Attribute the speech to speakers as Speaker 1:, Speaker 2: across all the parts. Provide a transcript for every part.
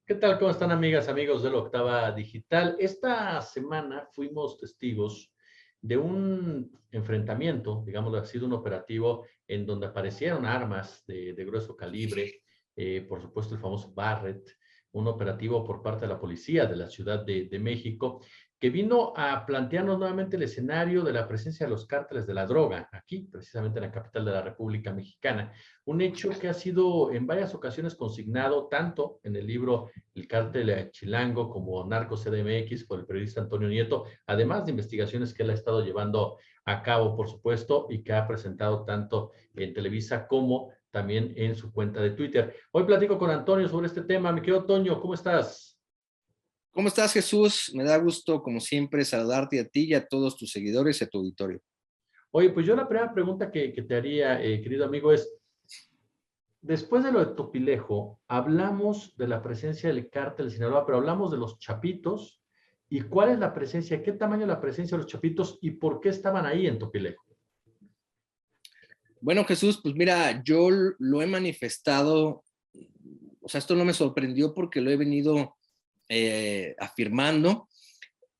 Speaker 1: ¿Qué tal? ¿Cómo están, amigas, amigos de la Octava Digital? Esta semana fuimos testigos de un enfrentamiento, digámoslo así, de un operativo en donde aparecieron armas de grueso calibre, por supuesto el famoso Barrett, un operativo por parte de la policía de la Ciudad de México, que vino a plantearnos nuevamente el escenario de la presencia de los cárteles de la droga, aquí, precisamente en la capital de la República Mexicana. Un hecho que ha sido en varias ocasiones consignado tanto en el libro El Cártel Chilango como Narco CDMX por el periodista Antonio Nieto, además de investigaciones que él ha estado llevando a cabo, por supuesto, y que ha presentado tanto en Televisa como también en su cuenta de Twitter. Hoy platico con Antonio sobre este tema. Mi querido Toño, ¿cómo estás?
Speaker 2: ¿Cómo estás, Jesús? Me da gusto, como siempre, saludarte a ti y a todos tus seguidores y a tu auditorio.
Speaker 1: Oye, pues yo la primera pregunta que te haría, querido amigo, es, después de lo de Topilejo, hablamos de la presencia del cártel de Sinaloa, pero hablamos de los Chapitos y cuál es la presencia, qué tamaño es la presencia de los Chapitos y por qué estaban ahí en Topilejo.
Speaker 2: Bueno, Jesús, pues mira, yo lo he manifestado, o sea, esto no me sorprendió porque lo he venido afirmando.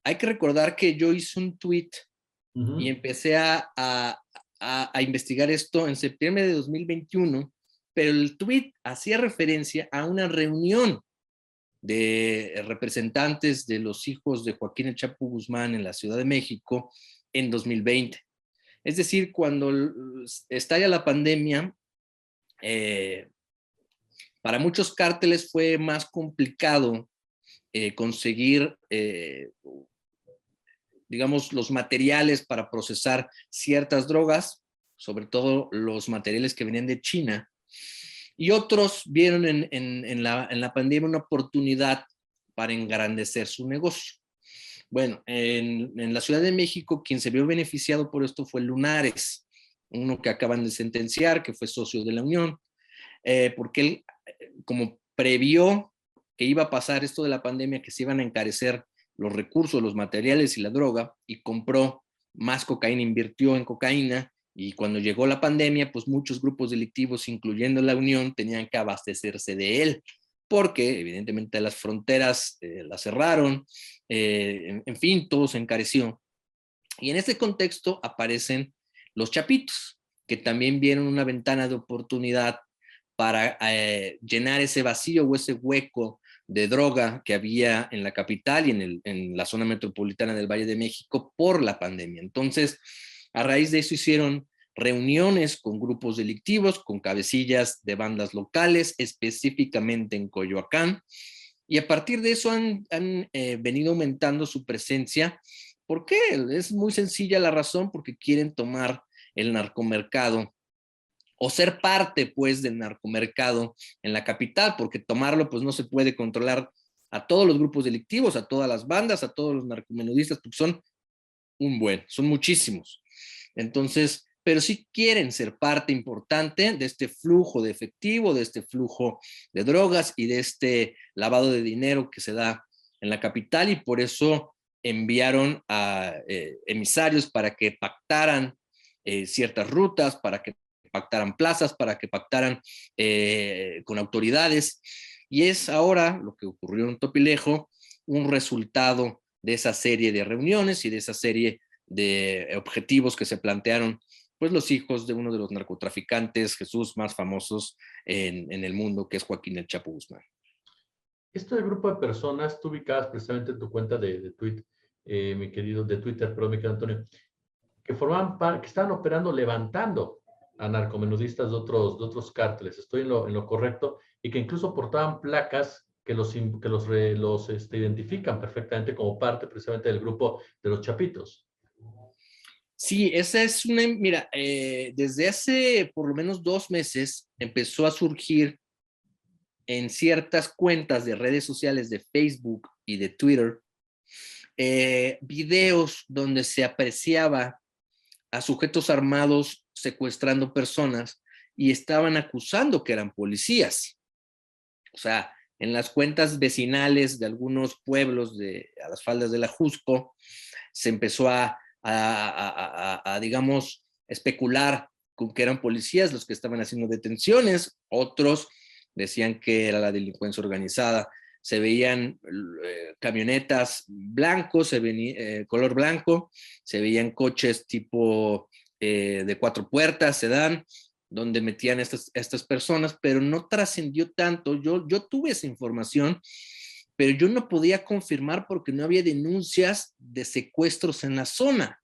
Speaker 2: Hay que recordar que yo hice un tweet y empecé a investigar esto en septiembre de 2021, pero el tweet hacía referencia a una reunión de representantes de los hijos de Joaquín El Chapo Guzmán en la Ciudad de México en 2020. Es decir, cuando estalla la pandemia, para muchos cárteles fue más complicado conseguir, digamos, los materiales para procesar ciertas drogas, sobre todo los materiales que venían de China, y otros vieron en la pandemia una oportunidad para engrandecer su negocio. Bueno, en la Ciudad de México, quien se vio beneficiado por esto fue Lunares, uno que acaban de sentenciar, que fue socio de la Unión, porque él, como previó que iba a pasar esto de la pandemia, que se iban a encarecer los recursos, los materiales y la droga, y compró más cocaína, invirtió en cocaína, y cuando llegó la pandemia, pues muchos grupos delictivos, incluyendo la Unión, tenían que abastecerse de él, porque evidentemente las fronteras las cerraron, en fin, todo se encareció. Y en este contexto aparecen los Chapitos, que también vieron una ventana de oportunidad para llenar ese vacío o ese hueco de droga que había en la capital y en la zona metropolitana del Valle de México por la pandemia. Entonces, a raíz de eso hicieron reuniones con grupos delictivos, con cabecillas de bandas locales, específicamente en Coyoacán, y a partir de eso han venido aumentando su presencia. ¿Por qué? Es muy sencilla la razón, porque quieren tomar el narcomercado o ser parte, pues, del narcomercado en la capital, porque tomarlo, pues, no se puede controlar a todos los grupos delictivos, a todas las bandas, a todos los narcomenudistas, porque son son muchísimos. Entonces, pero sí quieren ser parte importante de este flujo de efectivo, de este flujo de drogas y de este lavado de dinero que se da en la capital, y por eso enviaron a emisarios para que pactaran ciertas rutas, para que pactaran plazas, para que pactaran con autoridades. Y es ahora lo que ocurrió en Topilejo, un resultado de esa serie de reuniones y de esa serie de objetivos que se plantearon, pues, los hijos de uno de los narcotraficantes, Jesús, más famosos en el mundo, que es Joaquín El Chapo Guzmán.
Speaker 1: Este grupo de personas, tú ubicabas precisamente en tu cuenta de Twitter, mi querido, de Twitter, perdón, mi querido Antonio, que formaban que estaban operando levantando a narcomenudistas de otros cárteles, estoy en lo correcto, y que incluso portaban placas que los identifican perfectamente como parte precisamente del grupo de los Chapitos.
Speaker 2: Sí, esa es una, mira, desde hace por lo menos 2 meses empezó a surgir en ciertas cuentas de redes sociales de Facebook y de Twitter, videos donde se apreciaba a sujetos armados secuestrando personas y estaban acusando que eran policías. O sea, en las cuentas vecinales de algunos pueblos a las faldas de la Jusco, se empezó digamos, especular con que eran policías los que estaban haciendo detenciones. Otros decían que era la delincuencia organizada se veían camionetas blancos, color blanco, se veían coches tipo de 4 puertas, sedán, donde metían estas personas, pero no trascendió tanto. Yo tuve esa información, pero yo no podía confirmar porque no había denuncias de secuestros en la zona,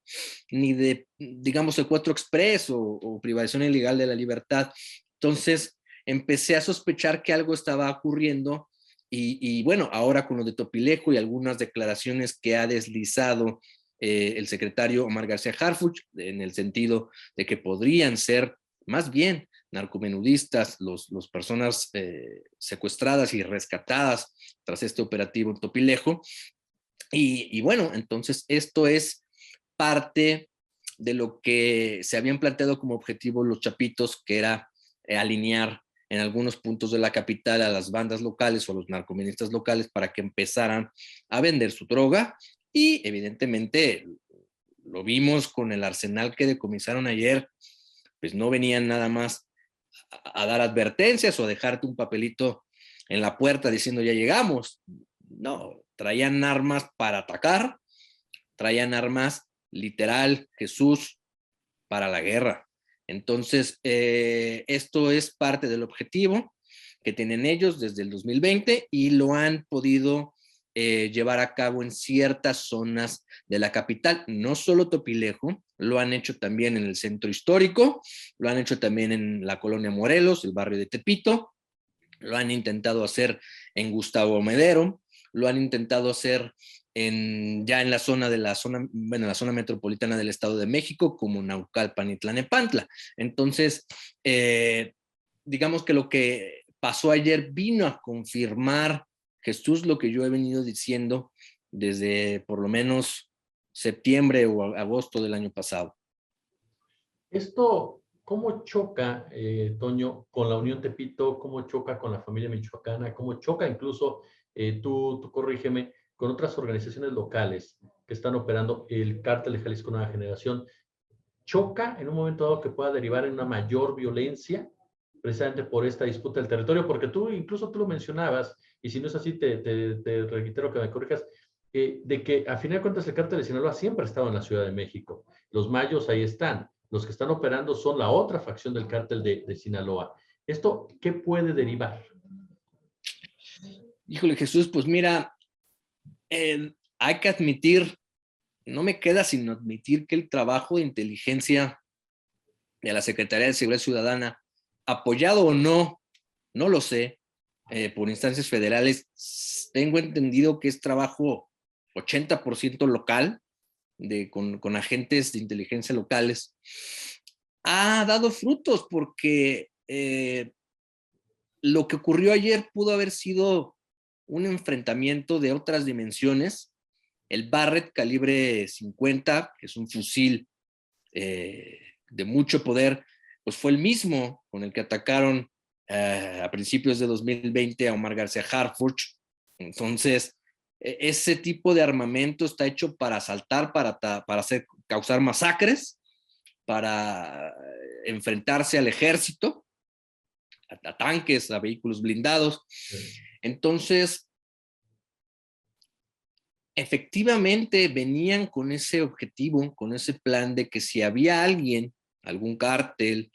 Speaker 2: ni de, digamos, secuestro express o privación ilegal de la libertad. Entonces, empecé a sospechar que algo estaba ocurriendo y bueno, ahora con lo de Topilejo y algunas declaraciones que ha deslizado el secretario Omar García Harfuch, en el sentido de que podrían ser más bien narcomenudistas, los personas secuestradas y rescatadas tras este operativo en Topilejo. Y bueno, entonces esto es parte de lo que se habían planteado como objetivo los chapitos, que era alinear en algunos puntos de la capital a las bandas locales o a los narcomenudistas locales para que empezaran a vender su droga. Y evidentemente lo vimos con el arsenal que decomisaron ayer, pues no venían nada más a dar advertencias o a dejarte un papelito en la puerta diciendo ya llegamos. No, traían armas para atacar, traían armas literal, Jesús, para la guerra. Entonces, esto es parte del objetivo que tienen ellos desde el 2020 y lo han podido llevar a cabo en ciertas zonas de la capital, no solo Topilejo, lo han hecho también en el centro histórico, lo han hecho también en la colonia Morelos, el barrio de Tepito, lo han intentado hacer en Gustavo Madero, lo han intentado hacer ya en la zona la zona metropolitana del Estado de México, como Naucalpan y Tlanepantla. Entonces, digamos que lo que pasó ayer vino a confirmar, Jesús, lo que yo he venido diciendo desde por lo menos septiembre o agosto del año pasado.
Speaker 1: Esto, ¿cómo choca, Toño, con la Unión Tepito? ¿Cómo choca con la familia michoacana? ¿Cómo choca incluso, tú corrígeme, con otras organizaciones locales que están operando el Cártel de Jalisco Nueva Generación? ¿Choca en un momento dado que pueda derivar en una mayor violencia precisamente por esta disputa del territorio? Porque incluso tú lo mencionabas, y si no es así, te reitero que me corrijas, de que a final de cuentas el Cártel de Sinaloa siempre ha estado en la Ciudad de México. Los mayos ahí están. Los que están operando son la otra facción del Cártel de Sinaloa. ¿Esto qué puede derivar?
Speaker 2: Híjole, Jesús, pues mira, hay que admitir, no me queda sino admitir que el trabajo de inteligencia de la Secretaría de Seguridad Ciudadana, apoyado o no, no lo sé, por instancias federales, tengo entendido que es trabajo 80% local, con agentes de inteligencia locales, ha dado frutos porque lo que ocurrió ayer pudo haber sido un enfrentamiento de otras dimensiones. El Barrett calibre 50, que es un fusil de mucho poder, pues fue el mismo con el que atacaron a principios de 2020 a Omar García Harfuch. Entonces, ese tipo de armamento está hecho para asaltar, para causar masacres, para enfrentarse al ejército, a tanques, a vehículos blindados. Entonces, efectivamente venían con ese objetivo, con ese plan de que si había alguien, algún cártel,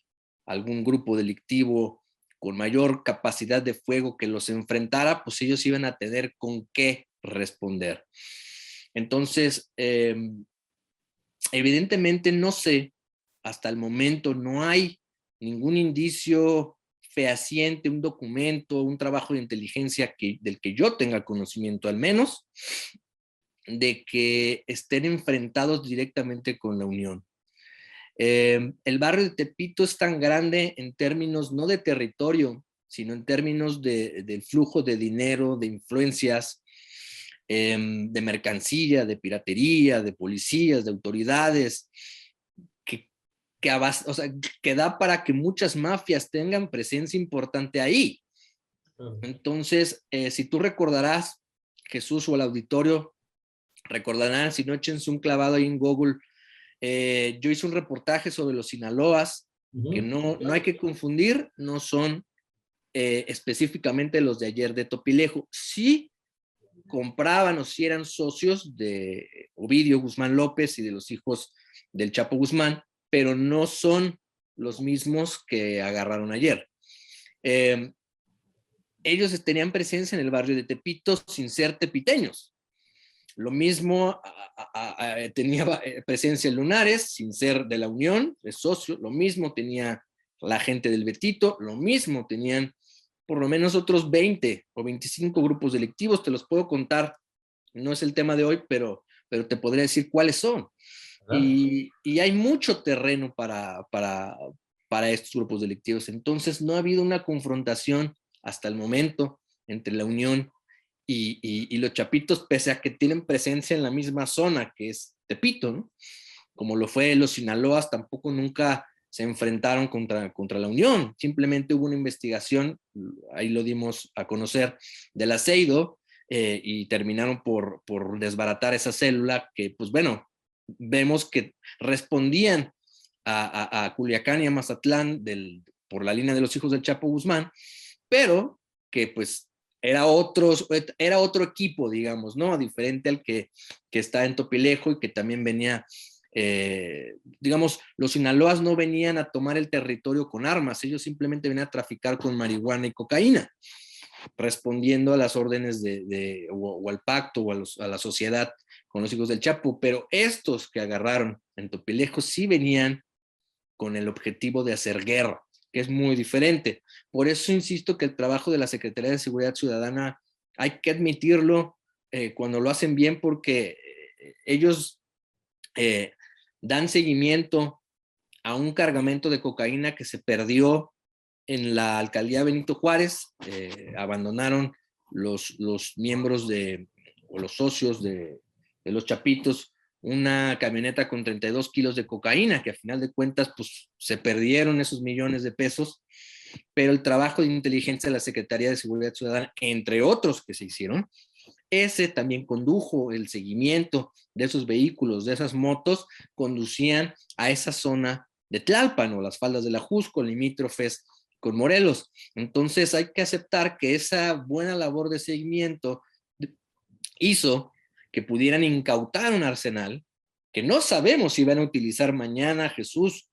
Speaker 2: algún grupo delictivo con mayor capacidad de fuego que los enfrentara, pues ellos iban a tener con qué responder. Entonces, evidentemente no sé, hasta el momento no hay ningún indicio fehaciente, un documento, un trabajo de inteligencia del que yo tenga conocimiento al menos, de que estén enfrentados directamente con la Unión. El barrio de Tepito es tan grande en términos no de territorio, sino en términos de flujo de dinero, de influencias, de mercancía, de piratería, de policías, de autoridades, o sea, que da para que muchas mafias tengan presencia importante ahí. Entonces, si tú recordarás, Jesús o el auditorio, recordarán, si no, échense un clavado ahí en Google. Yo hice un reportaje sobre los Sinaloas, que no hay que confundir, no son específicamente los de ayer de Topilejo. Sí compraban o si eran socios de Ovidio Guzmán López y de los hijos del Chapo Guzmán, pero no son los mismos que agarraron ayer. Ellos tenían presencia en el barrio de Tepito sin ser tepiteños. Lo mismo tenía presencia en Lunares sin ser de la Unión, de socio. Lo mismo tenía la gente del Betito. Lo mismo tenían por lo menos otros 20 o 25 grupos delictivos. Te los puedo contar. No es el tema de hoy, pero te podría decir cuáles son. Y hay mucho terreno para estos grupos delictivos. Entonces no ha habido una confrontación hasta el momento entre la Unión y los Chapitos, pese a que tienen presencia en la misma zona que es Tepito, ¿no? Como lo fue los Sinaloas, tampoco nunca se enfrentaron contra la Unión. Simplemente hubo una investigación, ahí lo dimos a conocer, del Aceido, y terminaron por desbaratar esa célula que, pues bueno, vemos que respondían a Culiacán y a Mazatlán por la línea de los hijos del Chapo Guzmán, pero que pues era otro equipo, digamos, ¿no? Diferente al que está en Topilejo y que también venía, digamos, los Sinaloas no venían a tomar el territorio con armas, ellos simplemente venían a traficar con marihuana y cocaína, respondiendo a las órdenes o al pacto o a la sociedad con los hijos del Chapo, pero estos que agarraron en Topilejo sí venían con el objetivo de hacer guerra, que es muy diferente. Por eso insisto que el trabajo de la Secretaría de Seguridad Ciudadana hay que admitirlo cuando lo hacen bien, porque ellos dan seguimiento a un cargamento de cocaína que se perdió en la alcaldía Benito Juárez. Abandonaron los miembros o los socios de los Chapitos una camioneta con 32 kilos de cocaína, que a final de cuentas pues se perdieron esos millones de pesos, pero el trabajo de inteligencia de la Secretaría de Seguridad Ciudadana, entre otros que se hicieron, ese también condujo el seguimiento de esos vehículos, de esas motos, conducían a esa zona de Tlalpan o las faldas de la Jusco, limítrofes con Morelos. Entonces hay que aceptar que esa buena labor de seguimiento hizo que pudieran incautar un arsenal que no sabemos si van a utilizar mañana, Jesús,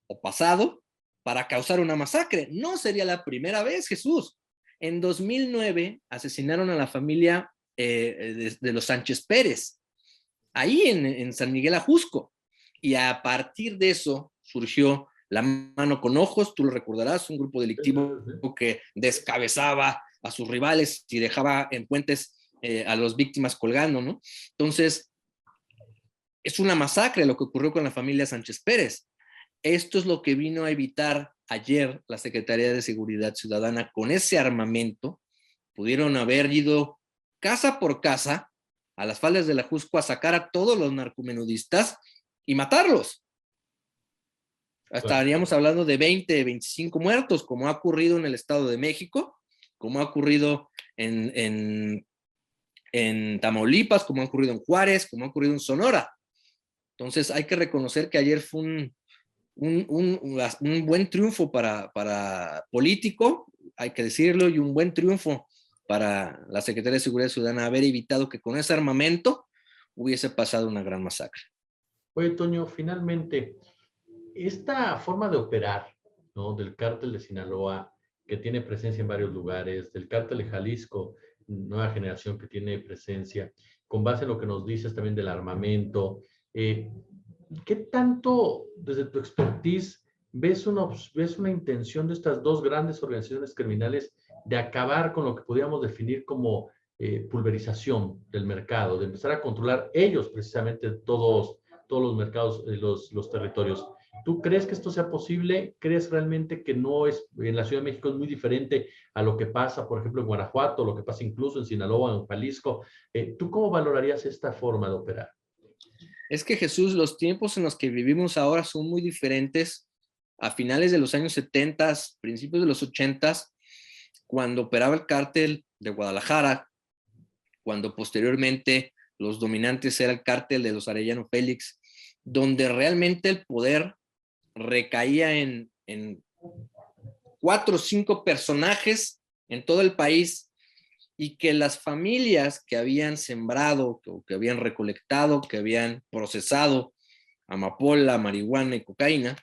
Speaker 2: o pasado, para causar una masacre. No sería la primera vez, Jesús. En 2009 asesinaron a la familia de los Sánchez Pérez, ahí en San Miguel Ajusco. Y a partir de eso surgió la Mano con Ojos, tú lo recordarás, un grupo delictivo que descabezaba a sus rivales y dejaba en puentes a las víctimas colgando, ¿no? Entonces, es una masacre lo que ocurrió con la familia Sánchez Pérez. Esto es lo que vino a evitar ayer la Secretaría de Seguridad Ciudadana. Con ese armamento pudieron haber ido casa por casa a las faldas de la Jusco a sacar a todos los narcomenudistas y matarlos. Estaríamos hablando de 20, 25 muertos, como ha ocurrido en el Estado de México, como ha ocurrido en Tamaulipas, como ha ocurrido en Juárez, como ha ocurrido en Sonora. Entonces hay que reconocer que ayer fue un buen triunfo para político, hay que decirlo, y un buen triunfo para la Secretaría de Seguridad Ciudadana haber evitado que con ese armamento hubiese pasado una gran masacre.
Speaker 1: Oye, Toño, finalmente, esta forma de operar, ¿no?, del cártel de Sinaloa, que tiene presencia en varios lugares, del cártel de Jalisco, nueva generación que tiene presencia, con base en lo que nos dices también del armamento, ¿qué tanto, desde tu expertise, ves una intención de estas dos grandes organizaciones criminales de acabar con lo que podríamos definir como pulverización del mercado, de empezar a controlar ellos precisamente todos los mercados, los territorios? ¿Tú crees que esto sea posible? ¿Crees realmente que no es, en la Ciudad de México es muy diferente a lo que pasa, por ejemplo, en Guanajuato, lo que pasa incluso en Sinaloa, en Jalisco? ¿Tú cómo valorarías esta forma de operar?
Speaker 2: Es que, Jesús, los tiempos en los que vivimos ahora son muy diferentes a finales de los años 70, principios de los 80, cuando operaba el cártel de Guadalajara, cuando posteriormente los dominantes era el cártel de los Arellano Félix, donde realmente el poder recaía en 4 o 5 personajes en todo el país y que las familias que habían sembrado, que habían recolectado, que habían procesado amapola, marihuana y cocaína,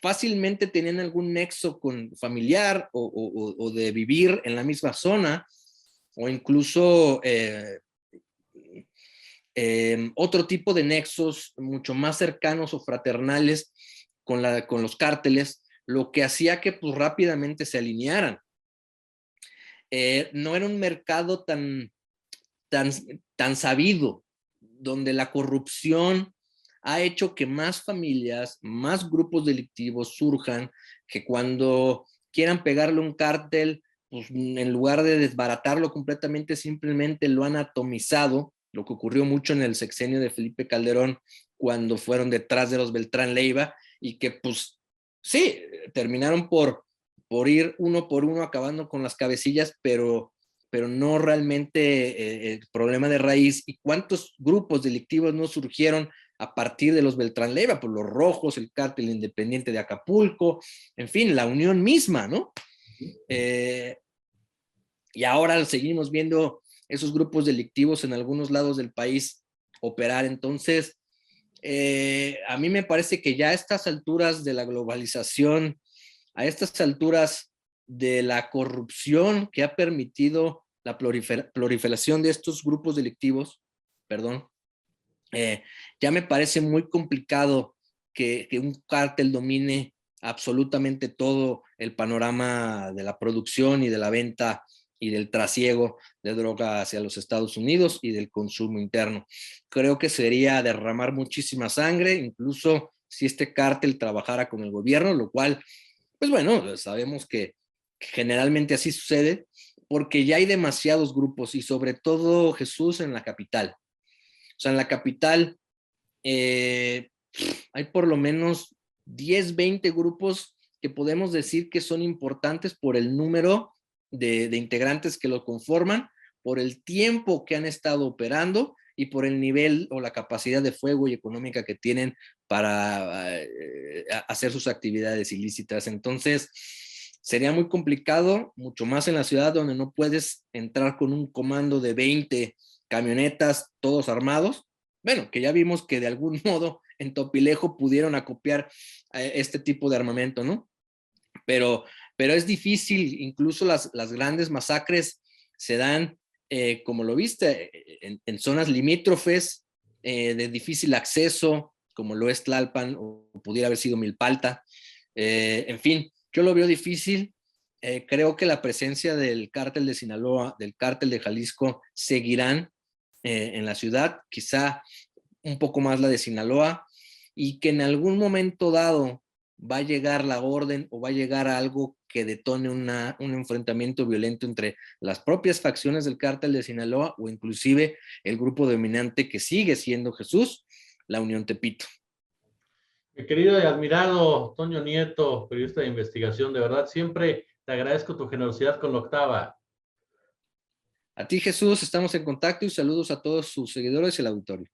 Speaker 2: fácilmente tenían algún nexo con familiar o de vivir en la misma zona, o incluso otro tipo de nexos mucho más cercanos o fraternales con los cárteles, lo que hacía que pues rápidamente se alinearan. No era un mercado tan sabido, donde la corrupción ha hecho que más familias, más grupos delictivos surjan, que cuando quieran pegarle un cártel, pues en lugar de desbaratarlo completamente, simplemente lo han atomizado, lo que ocurrió mucho en el sexenio de Felipe Calderón, cuando fueron detrás de los Beltrán Leiva, y que pues sí, terminaron por ir uno por uno acabando con las cabecillas, pero no realmente el problema de raíz. ¿Y cuántos grupos delictivos no surgieron a partir de los Beltrán Leiva? Pues los Rojos, el Cártel Independiente de Acapulco, en fin, la unión misma, ¿no? Y ahora seguimos viendo esos grupos delictivos en algunos lados del país operar. Entonces, a mí me parece que ya a estas alturas de la globalización, a estas alturas de la corrupción que ha permitido la proliferación de estos grupos delictivos, perdón, ya me parece muy complicado que un cártel domine absolutamente todo el panorama de la producción y de la venta y del trasiego de droga hacia los Estados Unidos y del consumo interno. Creo que sería derramar muchísima sangre, incluso si este cártel trabajara con el gobierno, lo cual, pues bueno, sabemos que generalmente así sucede, porque ya hay demasiados grupos y sobre todo, Jesús, en la capital. O sea, en la capital hay por lo menos 10, 20 grupos que podemos decir que son importantes por el número de integrantes que lo conforman, por el tiempo que han estado operando y por el nivel o la capacidad de fuego y económica que tienen para hacer sus actividades ilícitas. Entonces, sería muy complicado, mucho más en la ciudad donde no puedes entrar con un comando de 20 camionetas, todos armados. Bueno, que ya vimos que de algún modo en Topilejo pudieron acopiar este tipo de armamento, ¿no? Pero es difícil, incluso las grandes masacres se dan, como lo viste, en zonas limítrofes, de difícil acceso, como lo es Tlalpan o pudiera haber sido Milpalta. En fin, yo lo veo difícil. Creo que la presencia del cártel de Sinaloa, del cártel de Jalisco, seguirán en la ciudad, quizá un poco más la de Sinaloa, y que en algún momento dado va a llegar la orden o va a llegar a algo que detone un enfrentamiento violento entre las propias facciones del cártel de Sinaloa o inclusive el grupo dominante que sigue siendo Jesús, la Unión Tepito.
Speaker 1: Mi querido y admirado Toño Nieto, periodista de investigación, de verdad siempre te agradezco tu generosidad con la Octava.
Speaker 2: A ti, Jesús, estamos en contacto y saludos a todos sus seguidores y el auditorio.